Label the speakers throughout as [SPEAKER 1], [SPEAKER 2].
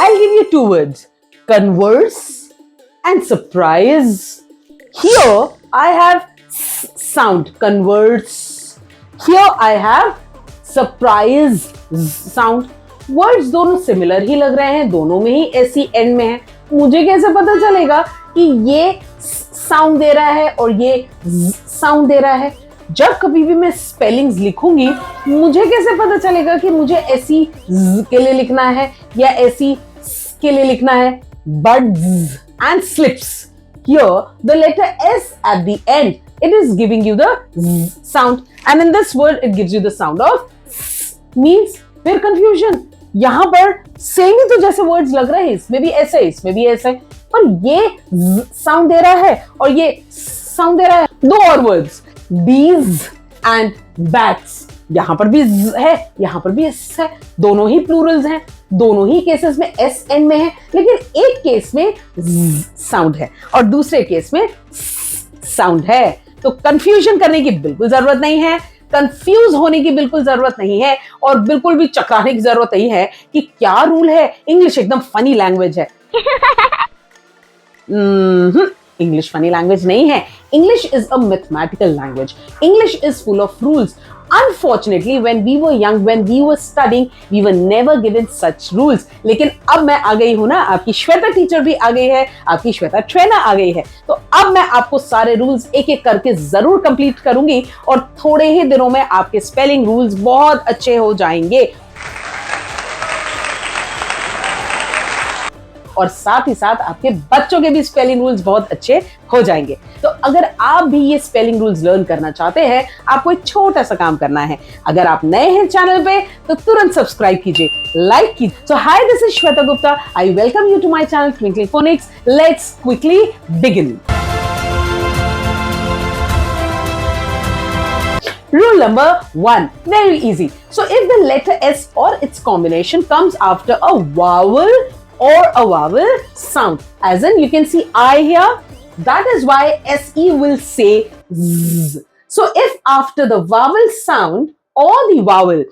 [SPEAKER 1] I'll give you two words, converse and surprise. Here I have sound, converse. Here I have surprise sound. Words दोनों similar ही लग रहे हैं, दोनों में ही ऐसी एंड में है. मुझे कैसे पता चलेगा कि ये साउंड दे रहा है और ये साउंड दे रहा है? जब कभी भी मैं स्पेलिंग्स लिखूंगी, मुझे कैसे पता चलेगा कि मुझे ऐसी के लिए लिखना है या ऐसी के लिए लिखना है? Buds and slips. Here, the letter S at the end, it is giving you the sound, and in this word, it gives you the sound of means. फिर confusion. यहाँ पर सेम ही तो जैसे वर्ड्स लग रहे हैं, इसमें भी ऐसे, इसमें भी ऐसे, पर ये साउंड दे रहा है और ये साउंड दे रहा है. दो और वर्ड्स, bees and bats. यहां पर भी है, यहां पर भी एस है, दोनों ही प्लूरल्स हैं, दोनों ही केसेस में एस एंड में है, लेकिन एक केस में साउंड है और दूसरे केस में साउंड है. तो कंफ्यूजन करने की बिल्कुल जरूरत नहीं है, कंफ्यूज होने की बिल्कुल जरूरत नहीं है और बिल्कुल भी चकराने की जरूरत नहीं है कि क्या रूल है. इंग्लिश एकदम फनी लैंग्वेज है. English funny language नहीं है. English is a mathematical language. English is full of rules. Unfortunately, when we were young, when we were studying, we were never given such rules. लेकिन अब मैं आ गई हूं ना, आपकी श्वेता टीचर भी आ गई है, आपकी श्वेता ट्रेनर आ गई है, तो अब मैं आपको सारे रूल्स एक एक करके जरूर कंप्लीट करूंगी और थोड़े ही दिनों में आपके स्पेलिंग रूल्स बहुत अच्छे हो जाएंगे और साथ ही साथ आपके बच्चों के भी स्पेलिंग रूल्स बहुत अच्छे हो जाएंगे. तो अगर आप भी ये स्पेलिंग रूल्स लर्न करना चाहते हैं, आपको एक छोटा सा काम करना है. अगर आप नए हैं चैनल पे तो तुरंत सब्सक्राइब कीजिए, लाइक कीजिए. So hi, this is Shweta Gupta. I welcome you to my channel twinkling phonics. Let's quickly begin. Rule number 1, very easy. So if the letter S or its combination comes after a vowel or a vowel sound, as in you can see I here, that is why SE will say Z. So if after the vowel sound or the vowel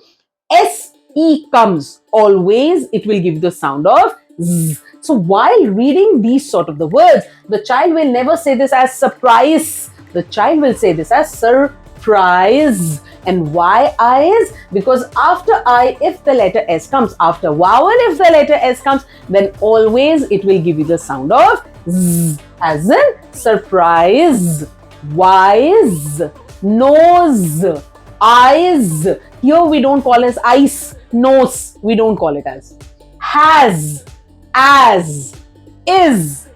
[SPEAKER 1] SE comes, always it will give the sound of Z. So while reading these sort of the words, the child will never say this as surprise. The child will say this as surprise. And why I is? Because after I, if the letter S comes, after vowel, if the letter S comes, then always it will give you the sound of Z, as in surprise, wise, nose, eyes. Here we don't call as ice, nose, we don't call it as. Has, as, is,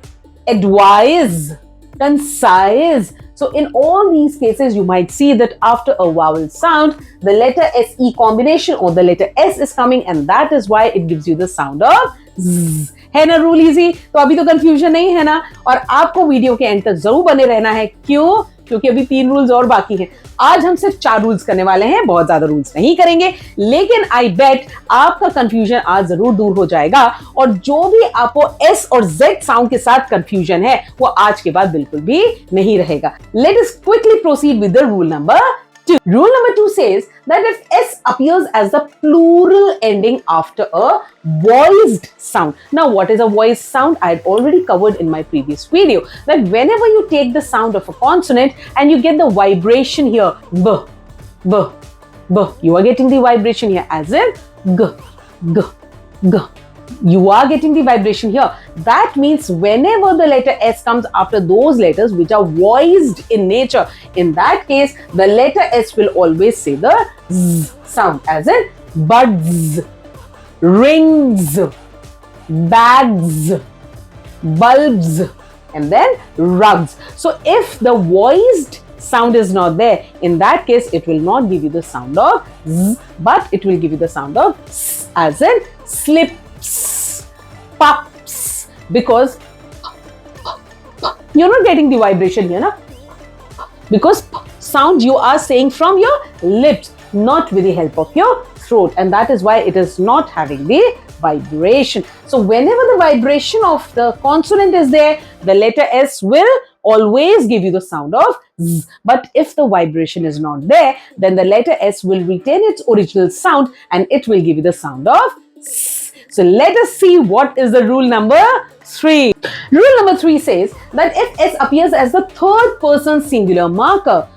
[SPEAKER 1] advise, concise. So in all these cases, you might see that after a vowel sound, the letter SE combination or the letter S is coming, and that is why it gives you the sound of Z. है ना rule easy? तो अभी तो confusion नहीं है ना, और आपको वीडियो के एंड तक जरूर बने रहना है. क्यों? क्योंकि अभी 3 रूल्स और बाकी हैं. आज हम सिर्फ 4 रूल्स करने वाले हैं, बहुत ज्यादा रूल्स नहीं करेंगे, लेकिन आई बेट आपका कंफ्यूजन आज जरूर दूर हो जाएगा और जो भी आपको एस और जेड साउंड के साथ कंफ्यूजन है वो आज के बाद बिल्कुल भी नहीं रहेगा. Let us quickly proceed with the rule number 2. Rule number 2 says that if S appears as the plural ending after a voiced sound. Now, what is a voiced sound? I had already covered in my previous video that whenever you take the sound of a consonant and you get the vibration here, b, b, b, you are getting the vibration here as in g, g, g. You are getting the vibration here. That means whenever the letter S comes after those letters which are voiced in nature, in that case, the letter S will always say the Z sound, as in buds, rings, bags, bulbs, and then rugs. So if the voiced sound is not there, in that case, it will not give you the sound of Z, but it will give you the sound of S, as in slip, pups, because you're not getting the vibration here, na? Because sound you are saying from your lips, not with the help of your throat, and that is why it is not having the vibration. So whenever the vibration of the consonant is there, the letter S will always give you the sound of Z. But if the vibration is not there, then the letter S will retain its original sound and it will give you the sound of S. So let us see what is the rule number 3. Rule number 3 says that if S appears as the third person singular marker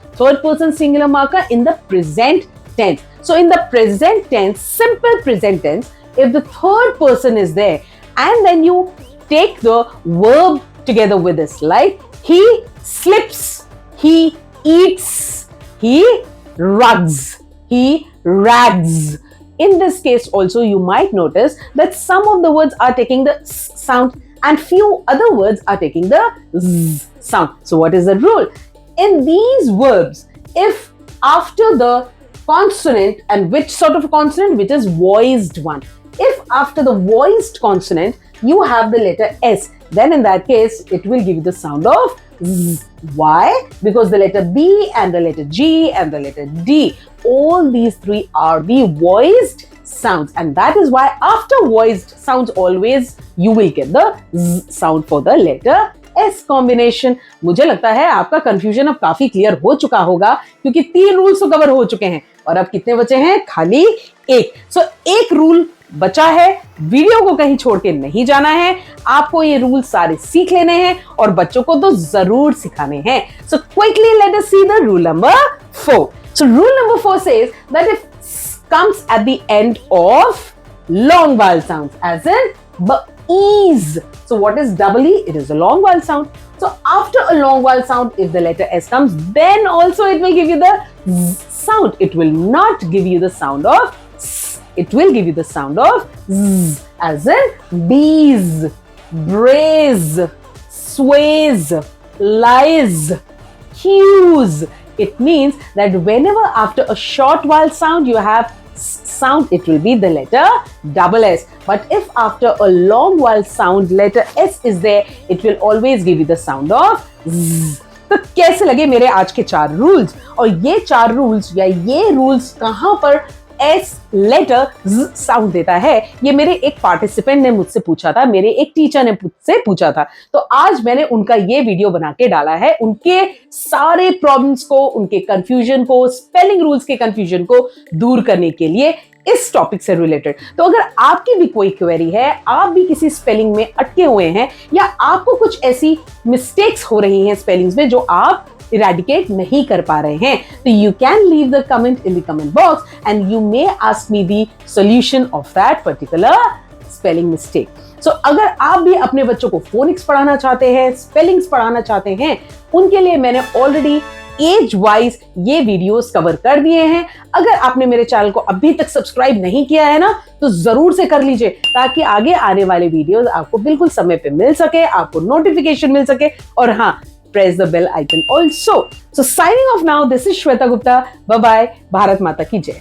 [SPEAKER 1] in the present tense. So in the present tense, simple present tense, if the third person is there and then you take the verb together with this, like he slips, he eats, he rugs, he rags. In this case also you might notice that some of the words are taking the s sound and few other words are taking the z sound. So what is the rule? In these verbs, if after the consonant, and which sort of a consonant? Which is voiced one. If after the voiced consonant you have the letter S, then in that case it will give you the sound of Z. Why? Because the letter B and the letter G and the letter D, all these three are the voiced sounds, and that is why after voiced sounds always you will get the Z sound for the letter S combination. मुझे लगता है आपका confusion अब काफी clear हो चुका होगा, क्योंकि 3 रूल्स तो कवर हो चुके हैं और अब कितने बचे हैं? खाली एक. सो एक रूल बचा है. वीडियो को कहीं छोड़ के नहीं जाना है, आपको ये रूल सारे सीख लेने हैं और बच्चों को तो जरूर सिखाने हैं. So quickly let us see the rule number 4. So rule number 4 says that if comes at the end of long vowel sounds, as in b-ease. So what is double E? It is a long vowel sound. So after a long vowel sound, if the letter S comes, then also it will give you the Z sound. It will not give you the sound of S. It will give you the sound of Z, as in bees, brays, sways, lies, cues. It means that whenever after a short vowel sound you have sound, it will be the letter double S. But if after a long vowel sound letter S is there, it will always give you the sound of Z. तो कैसे लगे मेरे आज के 4 rules? और ये 4 rules या ये रूल्स कहां पर एस लेटर साउंड देता है, ये मेरे एक पार्टिसिपेंट ने मुझसे पूछा था, मेरे एक टीचर ने मुझसे पूछा था. तो आज मैंने उनका ये वीडियो बना के डाला है, उनके सारे प्रॉब्लम्स को, उनके कंफ्यूजन को, स्पेलिंग रूल्स के कंफ्यूजन को दूर करने के लिए इस टॉपिक से रिलेटेड. तो अगर आपकी भी कोई क्वेरी है, आप भी किसी स्पेलिंग में अटके हुए हैं या आपको कुछ ऐसी मिस्टेक्स हो रही हैं स्पेलिंग्स में जो आप इरेडिकेट नहीं कर पा रहे हैं, तो you can leave the comment in the comment box and you may ask me the solution of that particular spelling mistake. So अगर आप भी अपने बच्चों को फोनिक्स पढ़ाना चाहते हैं, स्पेलिंग्स पढ़ाना चाहते हैं, उनके लिए मैंने ऑलरेडी एज वाइज ये वीडियोस कवर कर दिए हैं. अगर आपने मेरे चैनल को अभी तक सब्सक्राइब नहीं किया है ना, तो जरूर से कर लीजिए, ताकि आगे आने वाले वीडियोस आपको बिल्कुल समय पे मिल सके, आपको नोटिफिकेशन मिल सके. और हाँ, press the bell icon also. So signing off now, this is Shweta Gupta. Bye bye. Bharat माता की जय.